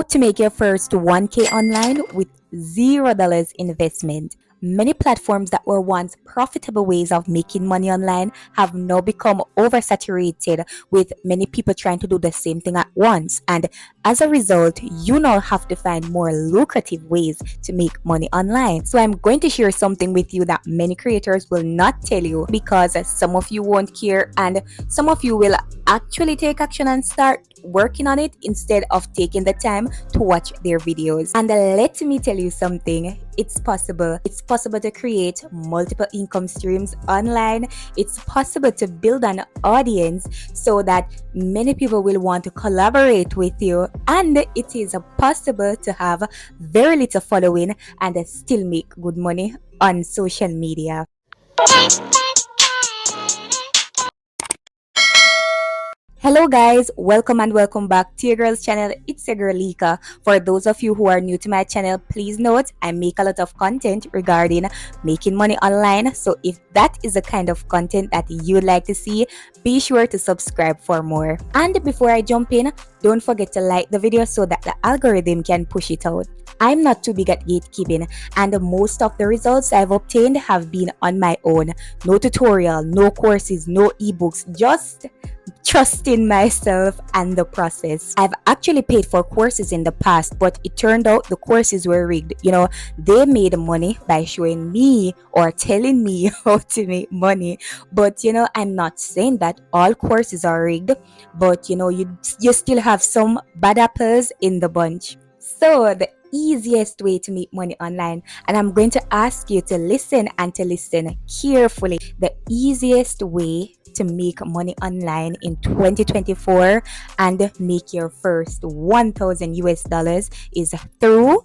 to make your first 1K online with $0 investment. Many platforms that were once profitable ways of making money online have now become oversaturated with many people trying to do the same thing at once. And as a result, you now have to find more lucrative ways to make money online. So I'm going to share something with you that many creators will not tell you because some of you won't care and some of you will actually take action and start working on it instead of taking the time to watch their videos. And let me tell you something, it's possible. It's possible to create multiple income streams online. It's possible to build an audience so that many people will want to collaborate with you. And it is possible to have very little following and still make good money on social media. Hello guys, welcome and welcome back to your girl's channel. It's your girl Lika. For those of you who are new to my channel, please note I make a lot of content regarding making money online. So if that is the kind of content that you'd like to see, be sure to subscribe for more. And before I jump in, don't forget to like the video so that the algorithm can push it out. I'm not too big at gatekeeping, and most of the results I've obtained have been on my own. No tutorial, no courses, no ebooks, just trusting myself and the process. I've actually paid for courses in the past, but it turned out the courses were rigged. They made money by showing me or telling me how to make money. But I'm not saying that all courses are rigged, but you still have some bad apples in the bunch. So the easiest way to make money online, and I'm going to ask you to listen and to listen carefully. The easiest way to make money online in 2024 and make your first 1,000 US dollars is through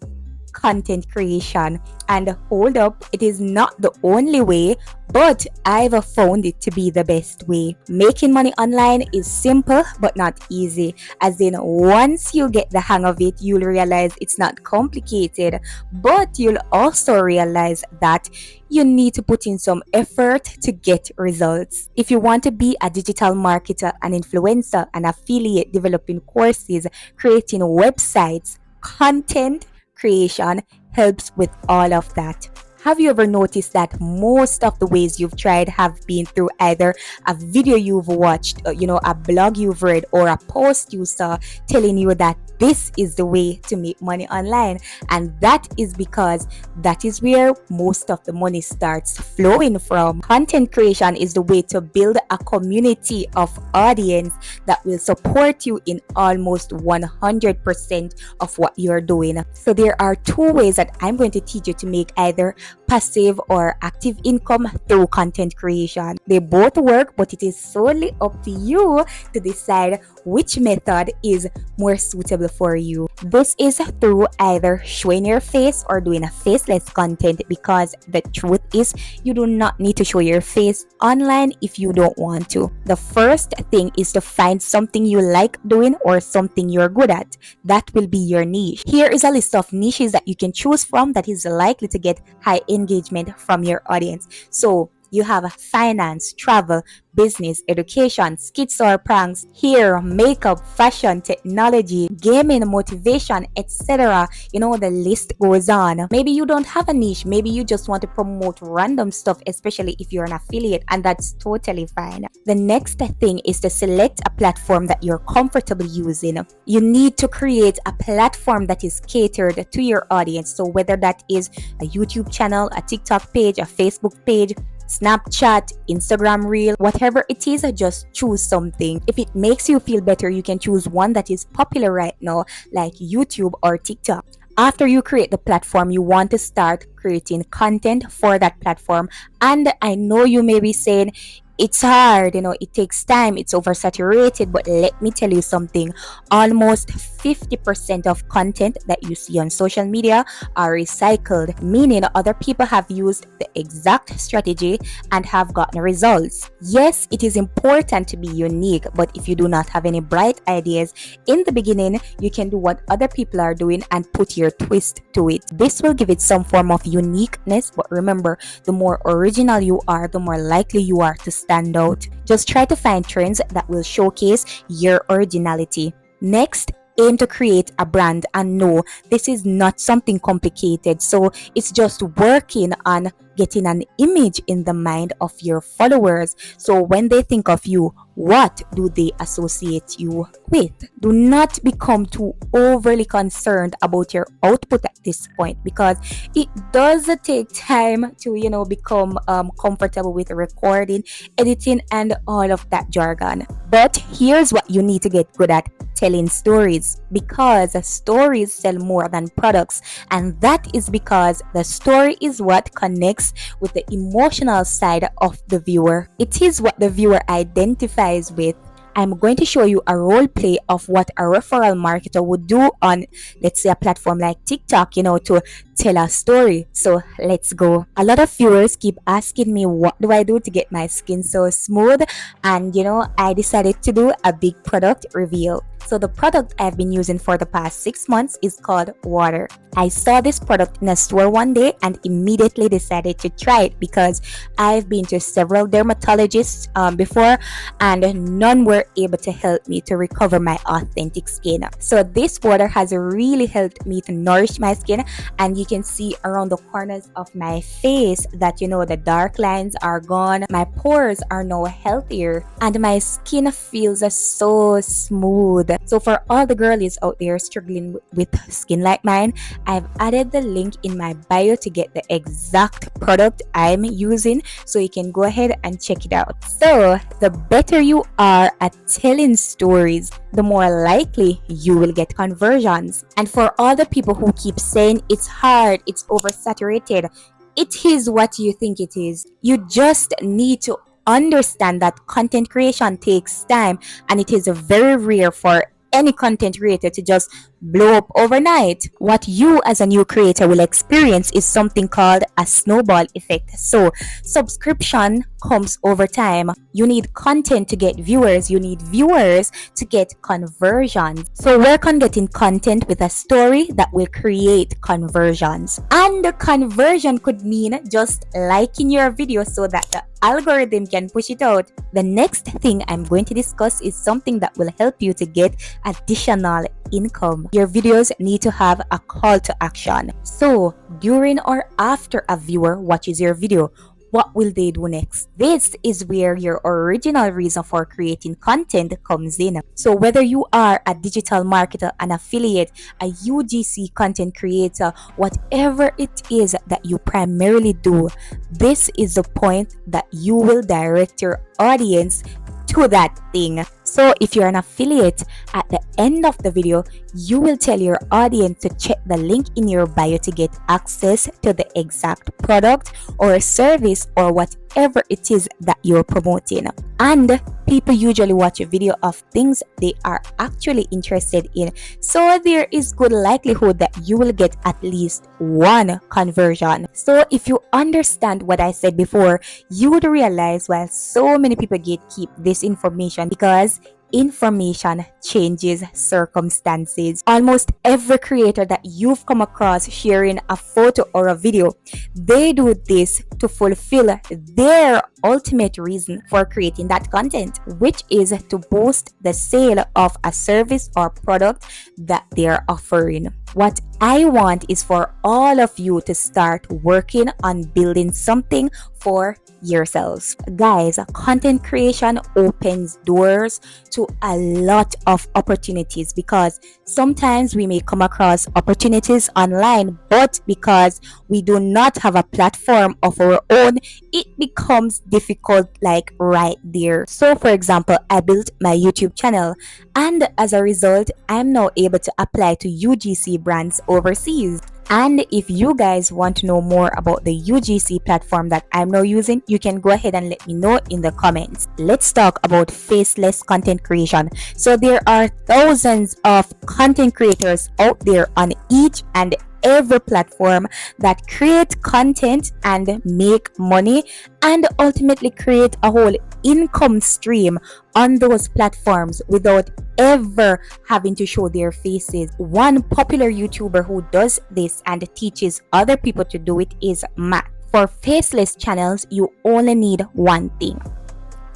content creation. And hold up, it is not the only way, but I've found it to be the best way. Making money online is simple but not easy. As in, once you get the hang of it, you'll realize it's not complicated, but you'll also realize that you need to put in some effort to get results. If you want to be a digital marketer, an influencer, an affiliate, developing courses, creating websites, content creation helps with all of that. Have you ever noticed that most of the ways you've tried have been through either a video you've watched, a blog you've read, or a post you saw telling you that this is the way to make money online? And that is because that is where most of the money starts flowing from. Content creation is the way to build a community of audience that will support you in almost 100% of what you're doing. So there are two ways that I'm going to teach you to make either passive or active income through content creation. They both work, but it is solely up to you to decide which method is more suitable for you. This is through either showing your face or doing a faceless content, because the truth is you do not need to show your face online if you don't want to. The first thing is to find something you like doing or something you're good at. That will be your niche. Here is a list of niches that you can choose from that is likely to get high engagement from your audience. So you have finance, travel, business, education, skits or pranks, hair, makeup, fashion, technology, gaming, motivation, etc. The list goes on. Maybe you don't have a niche. Maybe you just want to promote random stuff, especially if you're an affiliate, and that's totally fine. The next thing is to select a platform that you're comfortable using. You need to create a platform that is catered to your audience. So whether that is a YouTube channel, a TikTok page, a Facebook page, Snapchat, Instagram Reel, whatever it is, just choose something. If it makes you feel better, you can choose one that is popular right now, like YouTube or TikTok. After you create the platform, you want to start creating content for that platform. And I know you may be saying, it's hard, it takes time, it's oversaturated, but let me tell you something. Almost 50% of content that you see on social media are recycled, meaning other people have used the exact strategy and have gotten results. Yes, it is important to be unique, but if you do not have any bright ideas in the beginning, you can do what other people are doing and put your twist to it. This will give it some form of uniqueness, but remember, the more original you are, the more likely you are to stand out. Just try to find trends that will showcase your originality. Next aim to create a brand, and no, this is not something complicated. So it's just working on getting an image in the mind of your followers. So when they think of you, what do they associate you with? Do not become too overly concerned about your output at this point, because it does take time to become comfortable with recording, editing, and all of that jargon. But here's what you need to get good at: telling stories, because stories sell more than products, and that is because the story is what connects with the emotional side of the viewer. It is what the viewer identifies with. I'm going to show you a role play of what a referral marketer would do on, let's say, a platform like TikTok, to tell a story. So let's go. A lot of viewers keep asking me, what do I do to get my skin so smooth? And I decided to do a big product reveal. So the product I've been using for the past 6 months is called water. I saw this product in a store one day and immediately decided to try it, because I've been to several dermatologists before, and none were able to help me to recover my authentic skin. So this water has really helped me to nourish my skin, and you can see around the corners of my face that the dark lines are gone, my pores are now healthier, and my skin feels so smooth. So for all the girlies out there struggling with skin like mine, I've added the link in my bio to get the exact product I'm using, so you can go ahead and check it out. So the better you are at telling stories, the more likely you will get conversions. And for all the people who keep saying it's hard, it's oversaturated, it is what you think it is. You just need to understand that content creation takes time, and it is very rare for any content creator to just blow up overnight. What you as a new creator will experience is something called a snowball effect. So subscription comes over time. You need content to get viewers, you need viewers to get conversions. So work on getting content with a story that will create conversions. And the conversion could mean just liking your video so that the algorithm can push it out. The next thing I'm going to discuss is something that will help you to get additional income. Your videos need to have a call to action. So during or after a viewer watches your video, what will they do next? This is where your original reason for creating content comes in. So whether you are a digital marketer, an affiliate, a UGC content creator, whatever it is that you primarily do, this is the point that you will direct your audience to that thing. So if you're an affiliate, at the end of the video, you will tell your audience to check the link in your bio to get access to the exact product or service or whatever it is that you're promoting. And people usually watch a video of things they are actually interested in. So there is good likelihood that you will get at least one conversion. So if you understand what I said before, you would realize why so many people gatekeep this information, because information changes circumstances. Almost every creator that you've come across sharing a photo or a video, they do this to fulfill their ultimate reason for creating that content, which is to boost the sale of a service or product that they're offering. What I want is for all of you to start working on building something for yourselves. Guys, content creation opens doors to a lot of opportunities, because sometimes we may come across opportunities online, but because we do not have a platform of our own, it becomes difficult like right there. So for example, I built my YouTube channel, and as a result, I'm now able to apply to UGC brands overseas. And if you guys want to know more about the UGC platform that I'm now using, you can go ahead and let me know in the comments. Let's talk about faceless content creation. So there are thousands of content creators out there on each and every platform that create content and make money, and ultimately create a whole income stream on those platforms without ever having to show their faces. One popular YouTuber who does this and teaches other people to do it is Matt. For faceless channels, you only need one thing: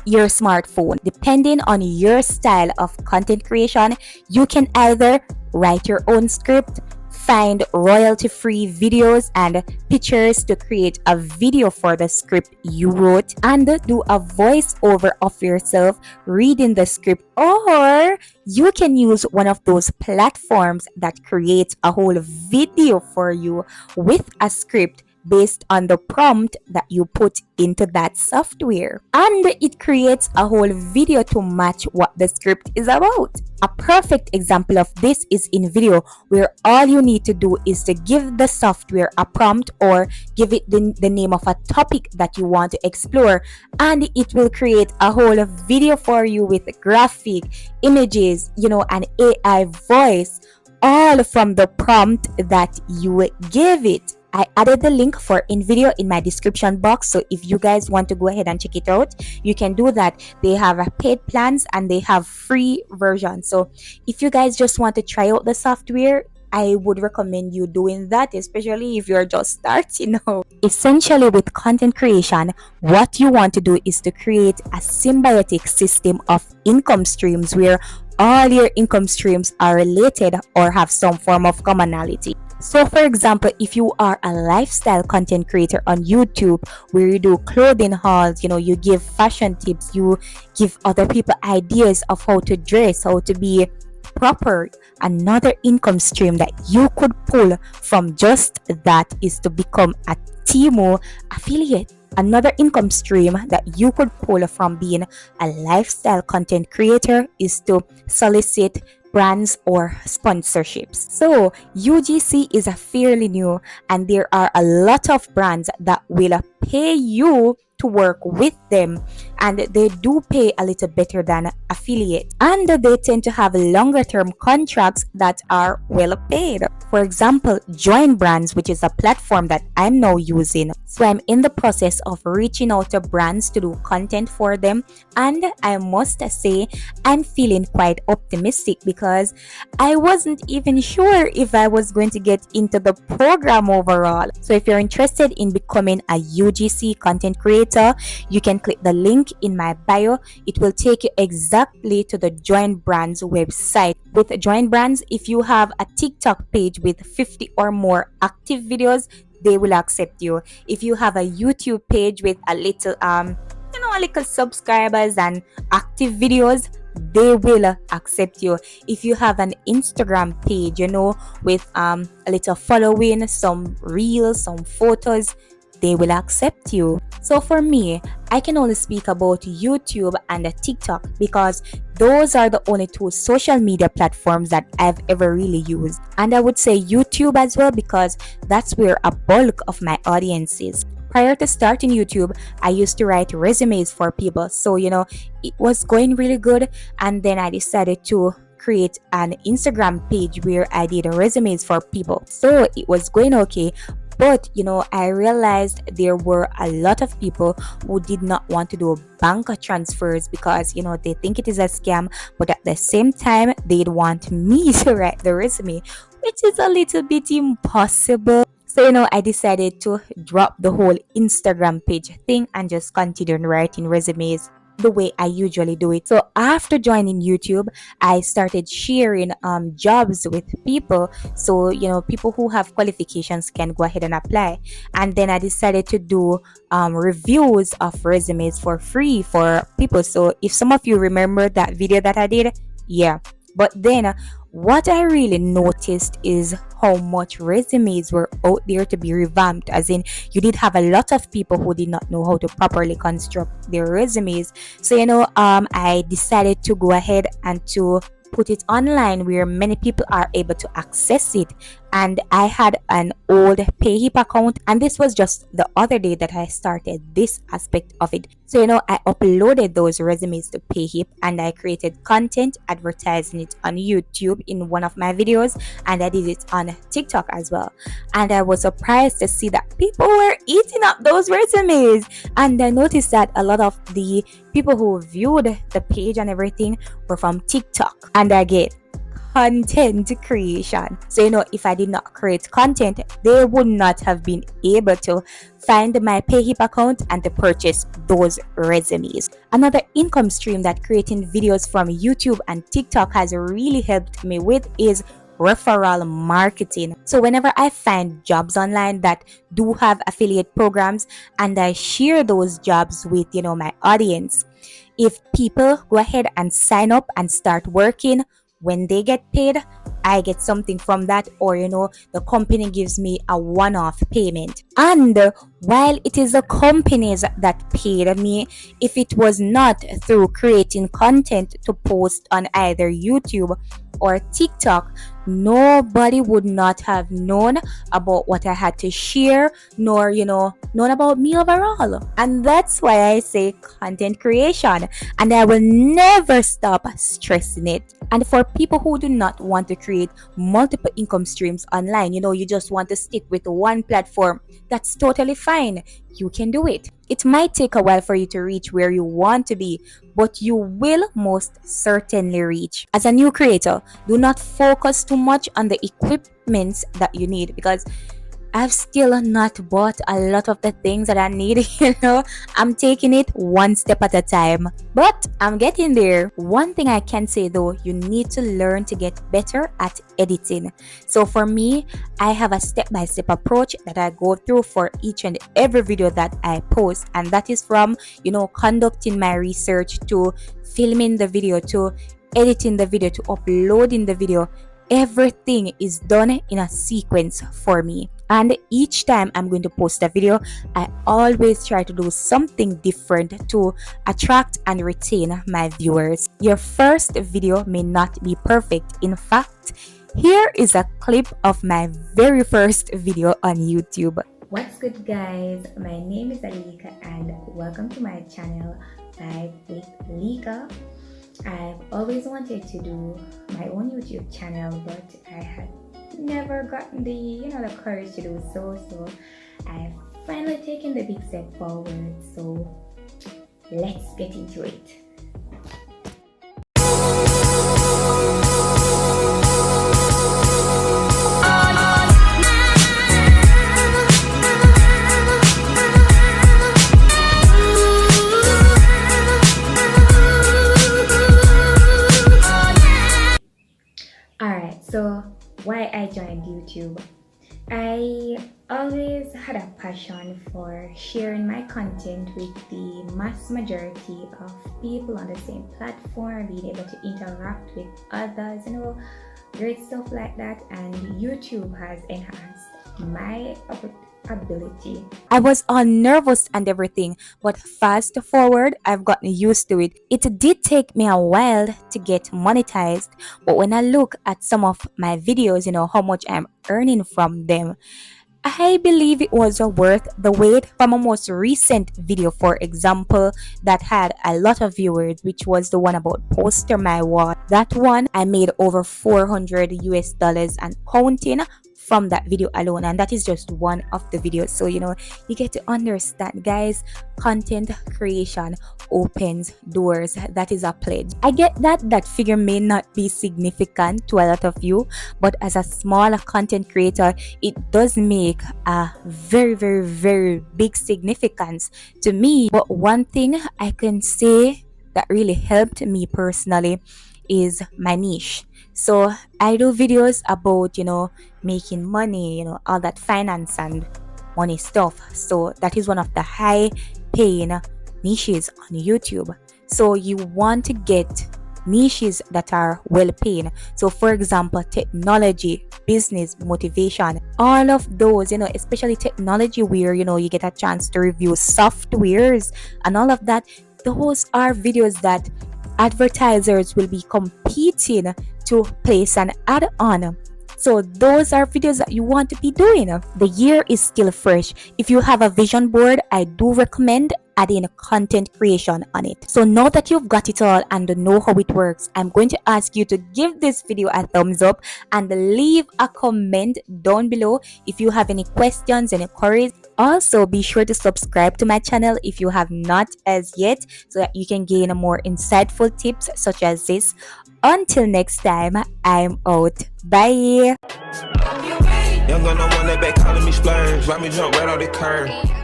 your smartphone. Depending on your style of content creation, you can either write your own script, find royalty free videos and pictures to create a video for the script you wrote, and do a voiceover of yourself reading the script, or you can use one of those platforms that creates a whole video for you with a script based on the prompt that you put into that software, and it creates a whole video to match what the script is about. A perfect example of this is in video, where all you need to do is to give the software a prompt or give it the name of a topic that you want to explore, and it will create a whole video for you with graphic, images, an AI voice, all from the prompt that you gave it. I added the link for InVideo in my description box, so if you guys want to go ahead and check it out, you can do that. They have paid plans and they have free versions. So if you guys just want to try out the software, I would recommend you doing that, especially if you're just starting out. Essentially, with content creation, what you want to do is to create a symbiotic system of income streams where all your income streams are related or have some form of commonality. So for example, if you are a lifestyle content creator on YouTube where you do clothing hauls, you give fashion tips, you give other people ideas of how to dress, how to be proper, another income stream that you could pull from just that is to become a Temu affiliate. Another income stream that you could pull from being a lifestyle content creator is to solicit brands or sponsorships. So UGC is a fairly new, and there are a lot of brands that will pay you to work with them, and they do pay a little better than affiliate, and they tend to have longer term contracts that are well paid. For example, Join Brands, which is a platform that I'm now using. So I'm in the process of reaching out to brands to do content for them, and I must say I'm feeling quite optimistic because I wasn't even sure if I was going to get into the program overall. So if you're interested in becoming a UGC content creator, you can click the link in my bio. It will take you exactly to the Join Brands website. With Join Brands, if you have a TikTok page with 50 or more active videos, they will accept you. If you have a YouTube page with a little subscribers and active videos, they will accept you. If you have an Instagram page, with a little following, some reels, some photos, they will accept you. So for me, I can only speak about YouTube and TikTok because those are the only two social media platforms that I've ever really used. And I would say YouTube as well because that's where a bulk of my audience is. Prior to starting YouTube, I used to write resumes for people. So, it was going really good. And then I decided to create an Instagram page where I did resumes for people. So it was going okay. But I realized there were a lot of people who did not want to do bank transfers because they think it is a scam, but at the same time they'd want me to write the resume, which is a little bit impossible. So I decided to drop the whole Instagram page thing and just continue writing resumes the way I usually do it. So after joining YouTube, I started sharing jobs with people, so people who have qualifications can go ahead and apply. And then I decided to do reviews of resumes for free for people. So if some of you remember that video that I did, yeah. But then what I really noticed is how much resumes were out there to be revamped, as in you did have a lot of people who did not know how to properly construct their resumes. So I decided to go ahead and to put it online where many people are able to access it. And I had an old PayHip account, and this was just the other day that I started this aspect of it. So I uploaded those resumes to PayHip, and I created content advertising it on YouTube in one of my videos, and I did it on TikTok as well. And I was surprised to see that people were eating up those resumes, and I noticed that a lot of the people who viewed the page and everything were from TikTok. And I get content creation. So, if I did not create content, they would not have been able to find my PayHip account and to purchase those resumes. Another income stream that creating videos from YouTube and TikTok has really helped me with is referral marketing. So whenever I find jobs online that do have affiliate programs and I share those jobs with my audience, if people go ahead and sign up and start working, when they get paid, I get something from that, or the company gives me a one-off payment. And while it is the companies that paid me, if it was not through creating content to post on either YouTube or TikTok, nobody would not have known about what I had to share, nor known about me overall. And that's why I say content creation, and I will never stop stressing it. And for people who do not want to create multiple income streams online, you just want to stick with one platform, that's totally fine. You can do it. It might take a while for you to reach where you want to be, but you will most certainly reach. As a new creator, do not focus too much on the equipments that you need, because I've still not bought a lot of the things that I need. I'm taking it one step at a time, but I'm getting there. One thing I can say though, you need to learn to get better at editing. So for me, I have a step-by-step approach that I go through for each and every video that I post, and that is from conducting my research, to filming the video, to editing the video, to uploading the video. Everything is done in a sequence for me, and each time I'm going to post a video, I always try to do something different to attract and retain my viewers. Your first video may not be perfect. In fact, here is a clip of my very first video on YouTube. What's good, guys? My name is Alika and welcome to my channel 5 with Lika. I've always wanted to do my own YouTube channel, but I had never gotten the the courage to do so. So I've finally taken the big step forward. So let's get into it. So why I joined YouTube? I always had a passion for sharing my content with the mass majority of people on the same platform, being able to interact with others, great stuff like that. And YouTube has enhanced my ability. I was all nervous and everything, but fast forward, I've gotten used to it. It did take me a while to get monetized, but when I look at some of my videos, how much I'm earning from them, I believe it was worth the wait. From a most recent video, for example, that had a lot of viewers, which was the one about poster my wall. That one, I made over $400 and counting from that video alone, and that is just one of the videos. So you get to understand, guys, content creation opens doors. That is a pledge. I get that figure may not be significant to a lot of you, but as a small content creator, it does make a very, very, very big significance to me. But one thing I can say that really helped me personally is my niche. So I do videos about making money, all that finance and money stuff. So that is one of the high paying niches on YouTube. So you want to get niches that are well paying. So for example, technology, business, motivation, all of those, especially technology where you get a chance to review softwares and all of that. Those are videos that advertisers will be competing to place an ad on. So those are videos that you want to be doing. The year is still fresh. If you have a vision board, I do recommend adding content creation on it. So now that you've got it all and know how it works, I'm going to ask you to give this video a thumbs up and leave a comment down below if you have any questions, any queries. Also, be sure to subscribe to my channel if you have not as yet, so that you can gain more insightful tips such as this. Until next time, I'm out. Bye. Young gun, no one that back calling me splurge. Ride me jump right off the curb.